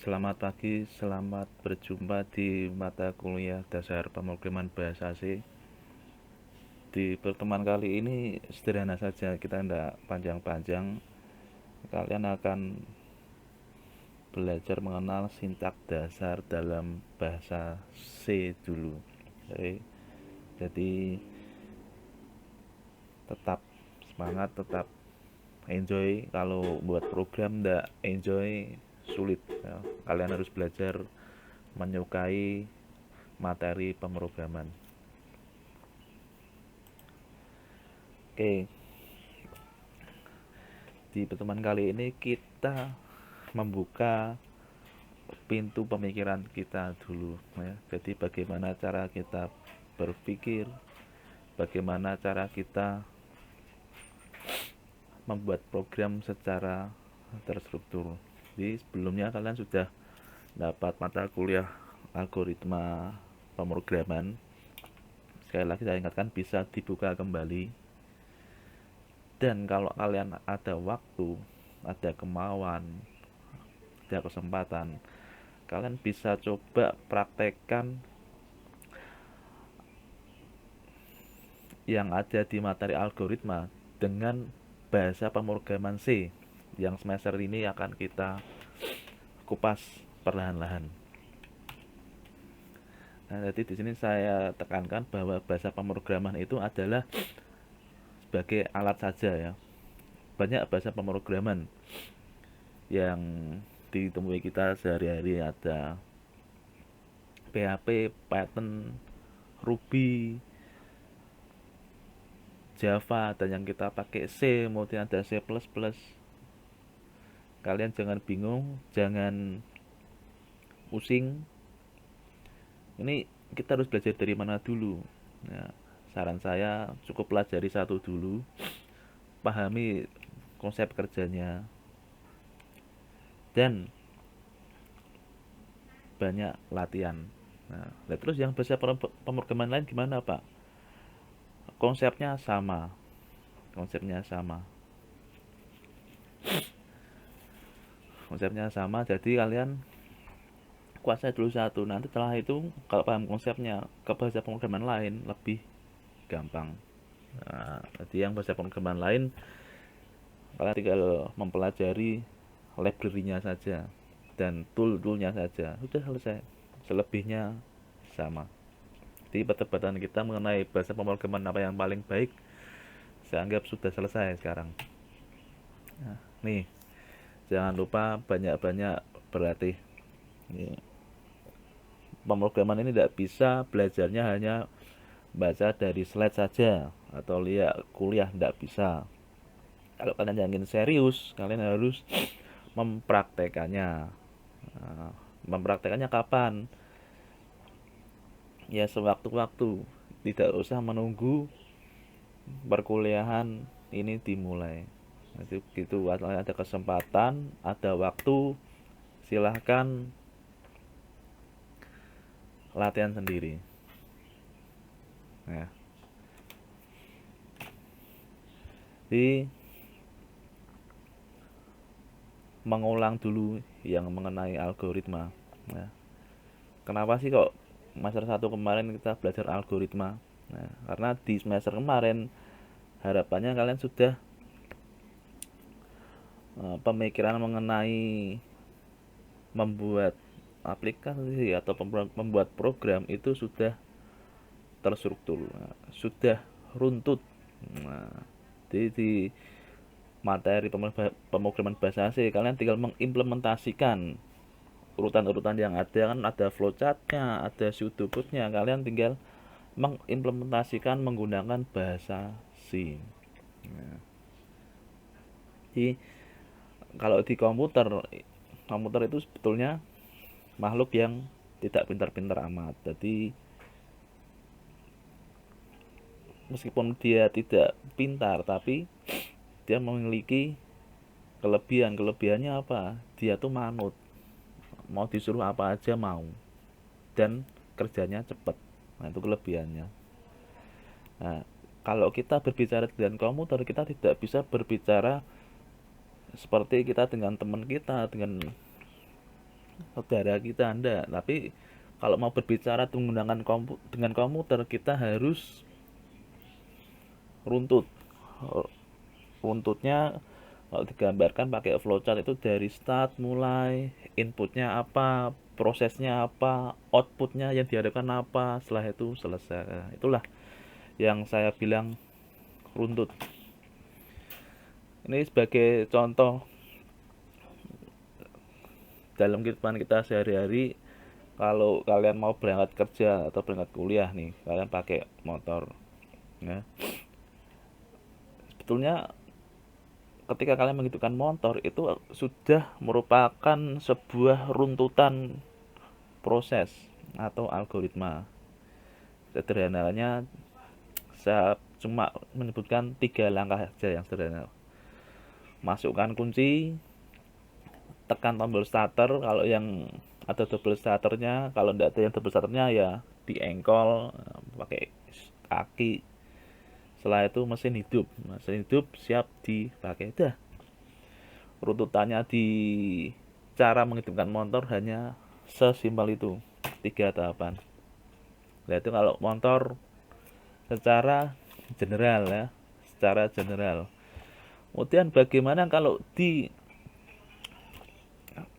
Selamat pagi, selamat berjumpa di mata kuliah dasar pemrograman bahasa C. Di pertemuan kali ini sederhana saja, kita tidak panjang-panjang. Kalian akan belajar mengenal sintak dasar dalam bahasa C dulu. Jadi tetap semangat, tetap enjoy. Kalau buat program tidak enjoy, sulit ya. Kalian harus belajar menyukai materi pemrograman. Oke, di pertemuan kali ini kita membuka pintu pemikiran kita dulu ya. Jadi bagaimana cara kita berpikir, bagaimana cara kita membuat program secara terstruktur. Jadi sebelumnya kalian sudah dapat mata kuliah algoritma pemrograman. Sekali lagi saya ingatkan, bisa dibuka kembali. Dan kalau kalian ada waktu, ada kemauan, ada kesempatan, kalian bisa coba praktekkan yang ada di materi algoritma dengan bahasa pemrograman C yang semester ini akan kita kupas perlahan-lahan. Nah, jadi di sini saya tekankan bahwa bahasa pemrograman itu adalah sebagai alat saja ya. Banyak bahasa pemrograman yang ditemui kita sehari-hari, ada PHP, Python, Ruby, Java, dan yang kita pakai C, kemudian ada C++. Kalian jangan bingung, jangan pusing. Ini kita harus belajar dari mana dulu. Nah, saran saya cukup pelajari satu dulu, pahami konsep kerjanya, dan banyak latihan. Nah, terus yang bahasa pemrograman lain gimana Pak? Konsepnya sama, konsepnya sama, konsepnya sama. Jadi kalian kuasai dulu satu, nanti setelah itu kalau paham konsepnya ke bahasa pemrograman lain lebih gampang. Nah, jadi yang bahasa pemrograman lain kalian tinggal mempelajari library-nya saja dan tool-toolnya saja, sudah selesai. Selebihnya sama. Jadi perdebatan kita mengenai bahasa pemrograman apa yang paling baik, saya anggap sudah selesai sekarang. Nah, nih, jangan lupa banyak-banyak berlatih. Nih, pemrograman ini tidak bisa belajarnya hanya baca dari slide saja atau lihat kuliah, tidak bisa. Kalau kalian ingin serius, kalian harus mempraktekannya. Nah, mempraktekannya kapan? Ya sewaktu-waktu, tidak usah menunggu perkuliahan ini dimulai. Jadi gitu, ada kesempatan, ada waktu, silahkan latihan sendiri. Ya. Jadi mengulang dulu yang mengenai algoritma. Ya. Kenapa sih kok semester 1 kemarin kita belajar algoritma? Nah, karena di semester kemarin harapannya kalian sudah pemikiran mengenai membuat aplikasi atau membuat program itu sudah terstruktur, sudah runtut. Nah, di materi pemrograman bahasa C kalian tinggal mengimplementasikan urutan-urutan yang ada, kan ada flowchartnya, ada pseudocode-nya, kalian tinggal mengimplementasikan menggunakan bahasa C. Nah, jadi kalau di komputer itu sebetulnya makhluk yang tidak pintar-pintar amat. Jadi meskipun dia tidak pintar, tapi dia memiliki kelebihannya apa? Dia tuh manut, mau disuruh apa aja mau, dan kerjanya cepat. Nah, itu kelebihannya. Nah, kalau kita berbicara dengan komputer, kita tidak bisa berbicara seperti kita dengan teman kita, dengan saudara kita enggak. Tapi kalau mau berbicara menggunakan dengan komputer, kita harus runtut. Runtutnya kalau digambarkan pakai flowchart itu dari start, mulai inputnya apa, prosesnya apa, outputnya yang diharapkan apa, setelah itu selesai. Itulah yang saya bilang runtut. Ini sebagai contoh dalam kehidupan kita sehari-hari. Kalau kalian mau berangkat kerja atau berangkat kuliah nih, kalian pakai motor ya. Sebetulnya ketika kalian menghidupkan motor itu sudah merupakan sebuah runtutan proses atau algoritma. Sederhananya saya cuma menyebutkan 3 langkah saja yang sederhana. Masukkan kunci, tekan tombol starter kalau yang ada double starternya, kalau tidak ada yang double starternya ya diengkol pakai kaki. Setelah itu mesin hidup siap dipakai. Dah, runtutannya di cara menghidupkan motor hanya sesimpel itu, 3 tahapan. Nah itu kalau motor secara general ya, secara general. Kemudian bagaimana kalau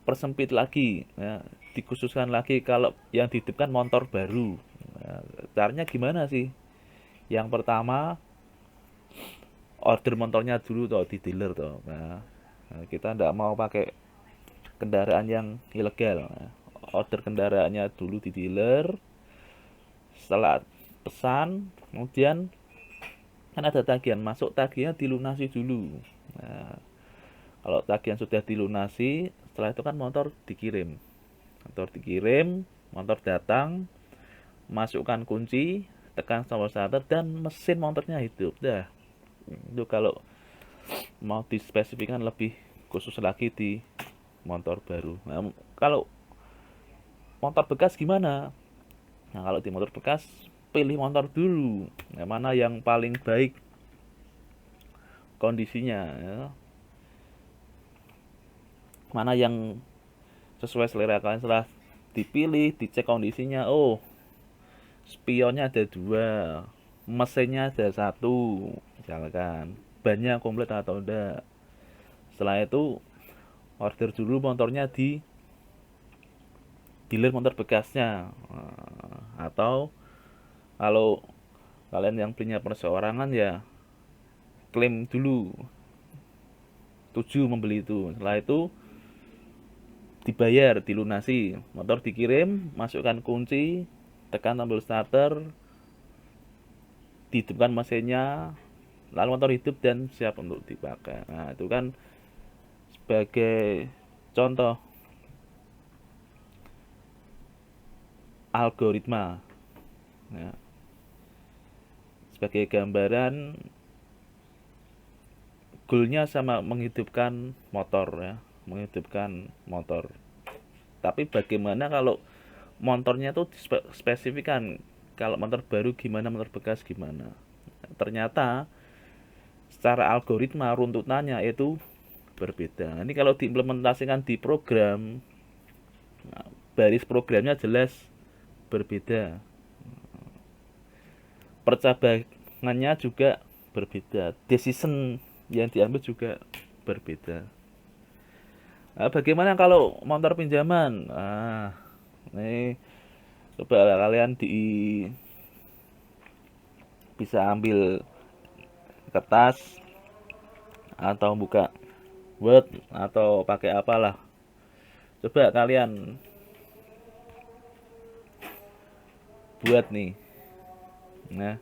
dipersempit lagi ya, dikhususkan lagi kalau yang dihidupkan motor baru. Nah, caranya gimana sih? Yang pertama, order motornya dulu toh di dealer toh. Nah, kita tidak mau pakai kendaraan yang ilegal. Nah, order kendaraannya dulu di dealer. Setelah pesan, kemudian kan ada tagihan, masuk tagihan dilunasi dulu. Nah, kalau tagihan sudah dilunasi, setelah itu kan motor datang, masukkan kunci, tekan tombol starter dan mesin motornya hidup. Dah, itu kalau mau dispesifikkan lebih khusus lagi di motor baru. Nah, kalau motor bekas gimana? Nah, kalau di motor bekas pilih motor dulu. Nah, mana yang paling baik kondisinya ya. Mana yang sesuai selera kalian. Setelah dipilih, dicek kondisinya. Oh, spionnya ada 2, mesinnya ada 1, misalkan bannya komplit atau enggak. Setelah itu order dulu motornya di dealer motor bekasnya. Atau kalau kalian yang punya perseorangan ya klaim dulu, tujuh membeli itu. Setelah itu dibayar, dilunasi, motor dikirim, masukkan kunci, tekan tombol starter, dihidupkan mesinnya, lalu motor hidup dan siap untuk dipakai. Nah itu kan sebagai contoh algoritma ya. Sebagai gambaran, goalnya sama, menghidupkan motor ya, menghidupkan motor. Tapi bagaimana kalau motornya tuh spesifikan, kalau motor baru gimana, motor bekas gimana. Ternyata secara algoritma runtutannya itu berbeda. Ini kalau diimplementasikan di program, baris programnya jelas berbeda, percabangannya juga berbeda, decision yang diambil juga berbeda. Nah, bagaimana kalau motor pinjaman? Nah, ini coba kalian bisa ambil kertas atau buka Word atau pakai apalah. Coba kalian buat nih. Nah,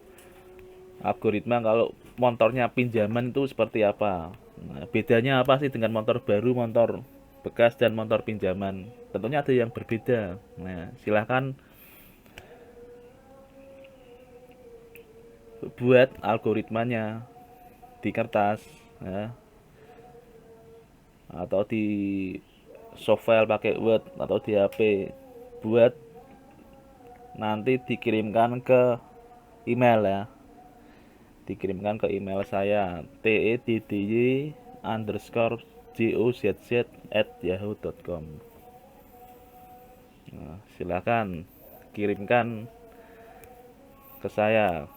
algoritma kalau motornya pinjaman itu seperti apa. Nah, bedanya apa sih dengan motor baru, motor bekas dan motor pinjaman? Tentunya ada yang berbeda. Nah, silahkan buat algoritmanya di kertas ya, atau di software pakai Word atau di HP. Buat nanti dikirimkan ke email ya, dikirimkan ke email saya teddy_gozz@yahoo.com. Nah, silakan kirimkan ke saya.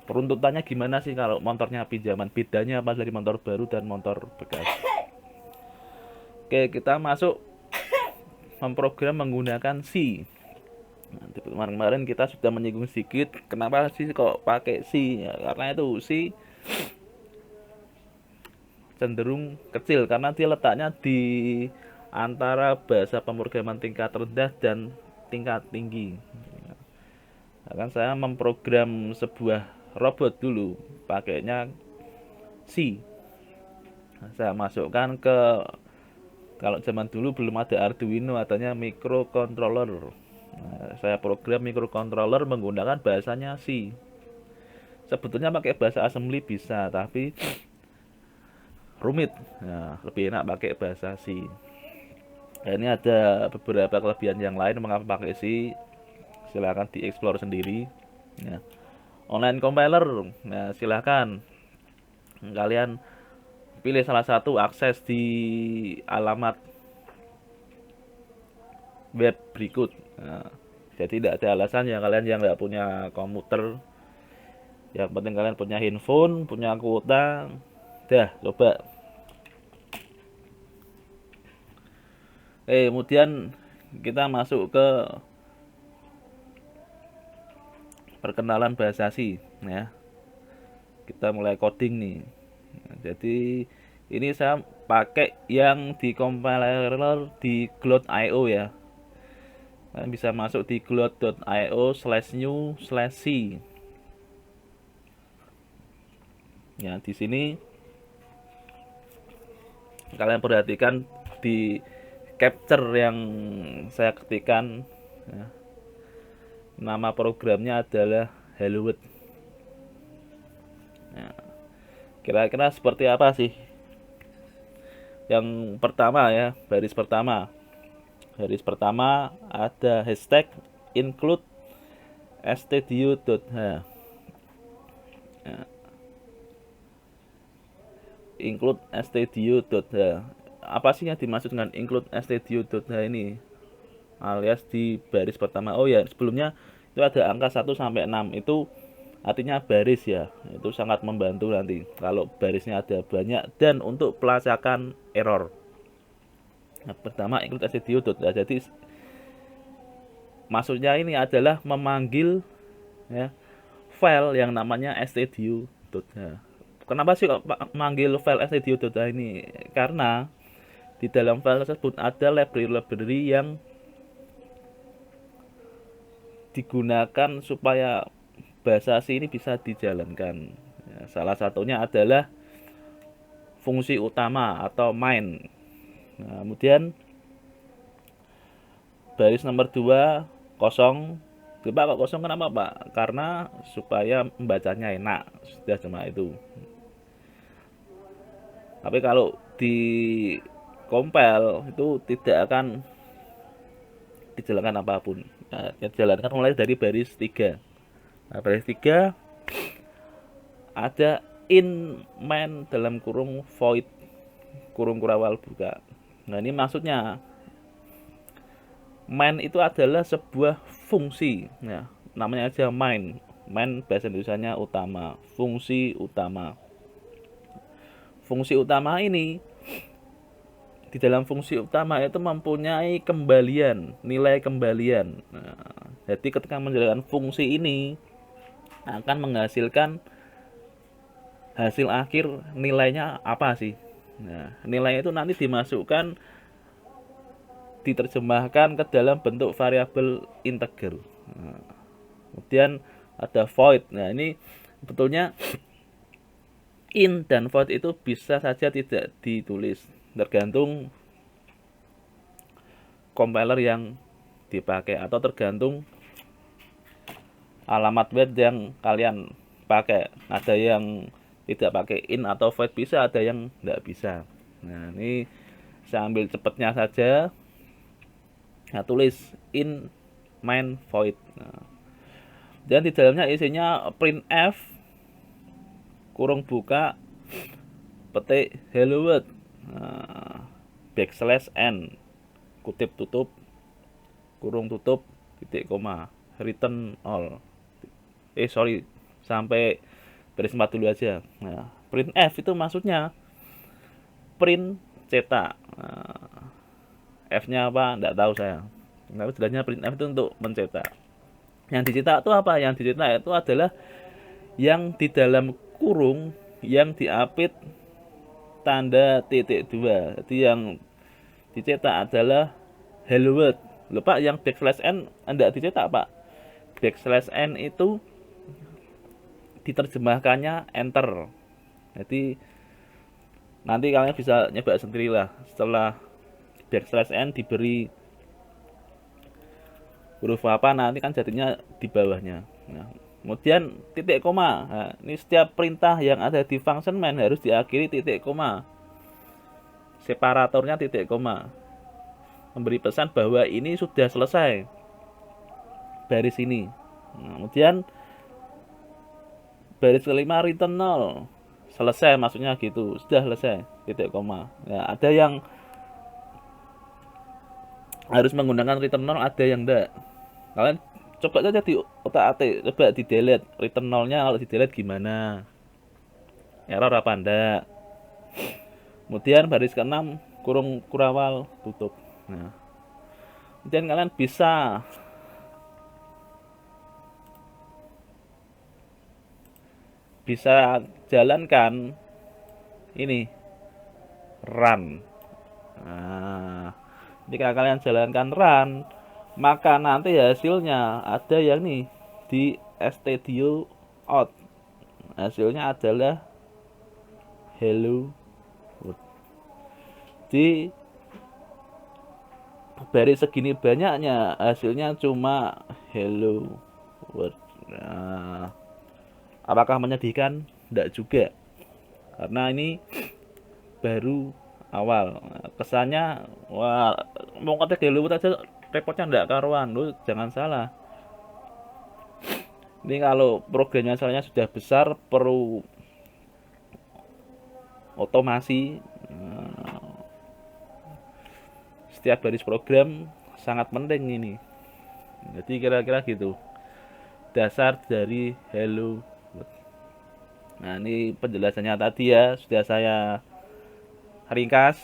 Peruntutannya gimana sih kalau motornya pinjaman? Bedanya apa dari motor baru dan motor bekas? Oke, kita masuk memprogram menggunakan C. Nah, kemarin kita sudah menyinggung sedikit kenapa sih kok pakai C ya, karena itu C cenderung kecil karena dia letaknya di antara bahasa pemrograman tingkat rendah dan tingkat tinggi. Nah, kan saya memprogram sebuah robot dulu pakainya C. Nah, saya masukkan ke, kalau zaman dulu belum ada Arduino, adanya microcontroller. Nah, saya program microcontroller menggunakan bahasanya C. Sebetulnya pakai bahasa assembly bisa, tapi rumit. Nah, lebih enak pakai bahasa C. Nah, ini ada beberapa kelebihan yang lain mengapa pakai C. Silahkan dieksplor sendiri. Nah, online compiler. Nah, silahkan kalian pilih salah satu, akses di alamat web berikut. Nah, jadi tidak ada alasan ya kalian yang nggak punya komputer, yang penting kalian punya handphone, punya kuota, dah coba. Kemudian kita masuk ke perkenalan bahasa C ya. Kita mulai coding nih. Nah, jadi ini saya pakai yang di compiler di Glot.io ya. Kalian bisa masuk di glot.io/new/c. Ya, di sini kalian perhatikan di capture yang saya ketikkan ya. Nama programnya adalah Hello World. Ya, kira-kira seperti apa sih? Yang pertama ya, baris pertama. Baris pertama ada hashtag include stdio.h. Ya, include stdio.h. Apa sih yang dimaksud dengan include stdio.h ini? Alias di baris pertama. Oh ya, sebelumnya itu ada angka 1 sampai 6. Itu artinya baris ya. Itu sangat membantu nanti kalau barisnya ada banyak dan untuk pelacakan error. Nah, pertama include stdio.h. Jadi maksudnya ini adalah memanggil ya file yang namanya stdio.h. Kenapa sih kok manggil file stdio.h ini? Karena di dalam file tersebut ada library-library yang digunakan supaya bahasa C ini bisa dijalankan. Ya, salah satunya adalah fungsi utama atau main. Nah, kemudian baris nomor 2 kosong. Pak kok kosong kenapa Pak? Karena supaya membacanya enak. Sudah cuma itu. Tapi kalau di compile itu tidak akan dijalankan apapun. Nah, dijalankan mulai dari baris 3. Nah, baris 3 ada in main dalam kurung void kurung kurawal buka. Nah, ini maksudnya main itu adalah sebuah fungsi. Nah, namanya aja main. Main bahasa Indonesianya utama, fungsi utama. Fungsi utama ini, di dalam fungsi utama itu mempunyai kembalian, nilai kembalian. Nah, jadi ketika menjalankan fungsi ini akan menghasilkan hasil akhir, nilainya apa sih? Nah, nilai itu nanti dimasukkan, diterjemahkan ke dalam bentuk variabel integer. Nah, kemudian ada void. Nah, ini betulnya in dan void itu bisa saja tidak ditulis, tergantung compiler yang dipakai atau tergantung alamat web yang kalian pakai. Ada yang tidak pakai in atau void bisa, ada yang tidak bisa. Nah, ini saya ambil cepatnya saja. Nah, tulis in main void. Nah, dan di dalamnya isinya printf kurung buka petik hello world, nah, \n kutip tutup kurung tutup titik koma return all. Sorry, sampai baris 4 dulu aja. Nah, print F itu maksudnya print cetak. Nah, F-nya apa? Nggak tahu saya. Tapi jelasnya print F itu untuk mencetak. Yang dicetak itu apa? Yang dicetak itu adalah yang di dalam kurung yang diapit tanda titik dua. Jadi yang dicetak adalah hello world. Loh Pak, yang backslash n enggak dicetak Pak. Backslash n itu diterjemahkannya enter. Jadi nanti kalian bisa nyoba sendirilah. Setelah backslash n diberi huruf apa, nanti kan jadinya di bawahnya. Nah, kemudian titik koma. Nah, ini setiap perintah yang ada di function main harus diakhiri titik koma. Separatornya titik koma. Memberi pesan bahwa ini sudah selesai baris ini. Nah, kemudian baris kelima return 0. Selesai maksudnya gitu, sudah selesai titik koma. Ya, ada yang harus menggunakan return 0, ada yang enggak. Kalian coba saja di otak-atik, coba di delete return 0-nya, kalau di delete gimana? Error apa enggak? Kemudian baris ke-6 kurung kurawal tutup. Nah, kemudian kalian bisa jalankan ini run. Nah, jika kalian jalankan run, maka nanti hasilnya ada yang nih di stdio out. Hasilnya adalah hello world. Di baris segini banyaknya hasilnya cuma hello world. Nah, apakah menyedihkan? Tidak juga, karena ini baru awal. Kesannya wah, mau ketik hello world aja repotnya enggak karuan. Lu jangan salah, ini kalau programnya misalnya sudah besar, perlu otomasi. Setiap baris program sangat penting ini. Jadi kira-kira gitu dasar dari hello world. Nah, ini penjelasannya tadi ya, sudah saya ringkas.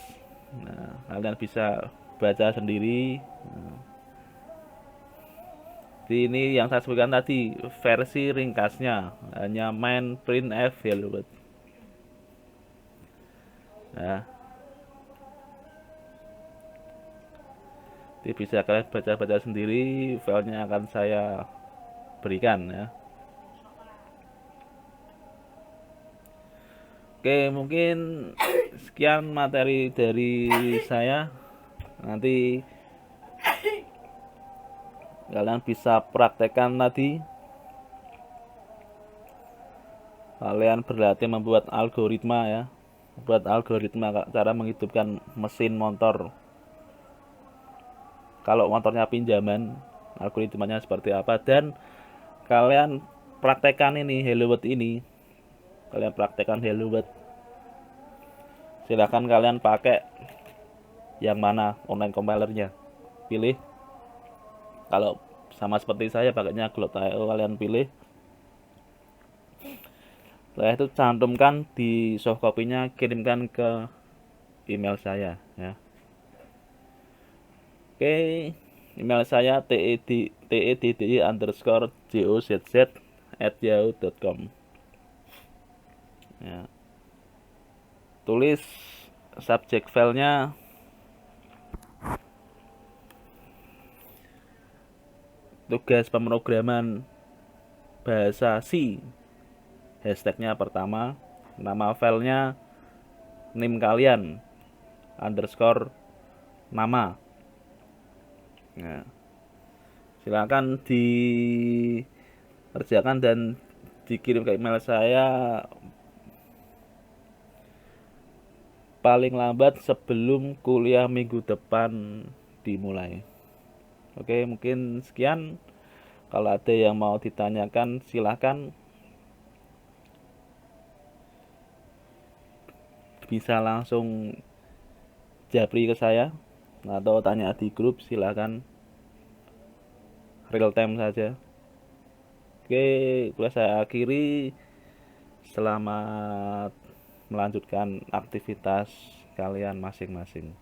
Nah, kalian bisa baca sendiri. Nah, ini yang saya sebutkan tadi versi ringkasnya, hanya main printf hello world. Nah, jadi bisa kalian baca-baca sendiri, filenya akan saya berikan ya. Oke, mungkin sekian materi dari saya. Nanti kalian bisa praktekkan tadi. Kalian berlatih membuat algoritma ya. Buat algoritma cara menghidupkan mesin motor. Kalau motornya pinjaman, algoritmanya seperti apa, dan kalian praktekkan ini hello world ini. Kalian praktekkan hello world. Silahkan kalian pakai yang mana online compilernya. Pilih. Kalau sama seperti saya pakainya Glot.io, kalian pilih. Setelah itu cantumkan di softcopy-nya, kirimkan ke email saya ya. Oke, email saya teddi_gozz@yahoo.com ya. Tulis subjek filenya tugas pemrograman bahasa C. Hashtagnya pertama, nama filenya name kalian underscore nama. Nah, silakan dikerjakan dan dikirim ke email saya paling lambat sebelum kuliah minggu depan dimulai. Oke, mungkin sekian. Kalau ada yang mau ditanyakan silahkan, bisa langsung japri ke saya atau tanya di grup, silahkan. real time saja. Oke, boleh saya akhiri. Selamat melanjutkan aktivitas kalian masing-masing.